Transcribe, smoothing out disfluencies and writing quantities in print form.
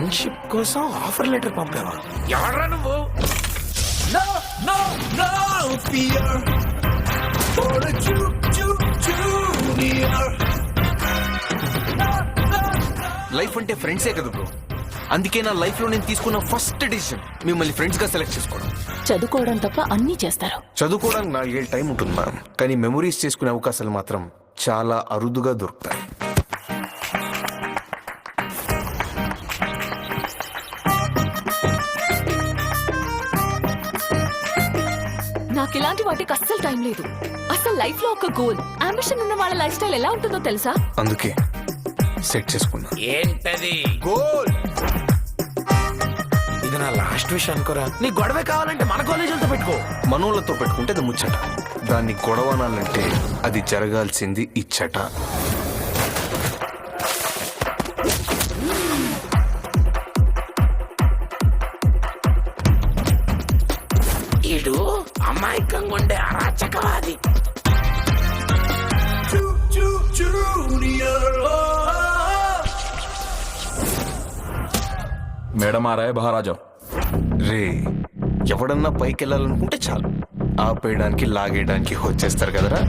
Friendship కోసం offer letter పంపావా? ఎవరా నువ్వు? No, no, no fear for a junior. Life అంటే ఫ్రెండ్సే కదా బ్రో. అందుకే నా లైఫ్ లో నేను తీసుకున్న ఫస్ట్ డిసిషన్ మిమ్మల్ని ఫ్రెండ్స్ గా సెలెక్ట్ చేసుకోవడం. చదువుకోవడం తప్ప అన్నీ చేస్తారు. చదువుకోవడానికి 4 ఏళ్ళ టైం ఉంటుంది మ్యామ్, కానీ మెమరీస్ చేసుకునే అవకాశాలు మాత్రం చాలా అరుదుగా దొరుకుతాయి. నాకు ఇలాంటి వాటికి అస్సలు టైం లేదు. అసలు లైఫ్ లో ఒక గోల్, అంబిషన్ ఉన్న వాళ్ళ లైఫ్ స్టైల్ ఎలా ఉంటుందో తెలుసా? అందుకే సెట్ చేసుకున్నా. ఏంటది? గోల్. ఇది నా లాస్ట్ విష్ అనుకోరా. నీ గొడవే కావాలంటే మన కాలేజీలతో పెట్టుకో. మనోళ్ళతో పెట్టుకుంటే అది ముచ్చట, దాన్ని గొడవనాలంటే అది జరగాల్సింది ఇచ్చట. ఇడు అమాయకంగా ఉండే అరాచకవాది. Junior. మేడం ఆ రాయ్ మహారాజా. రే, ఎవడన్నా పైకి వెళ్ళాలనుకుంటే చాలు ఆపేయడానికి లాగేయడానికి వచ్చేస్తారు కదరా.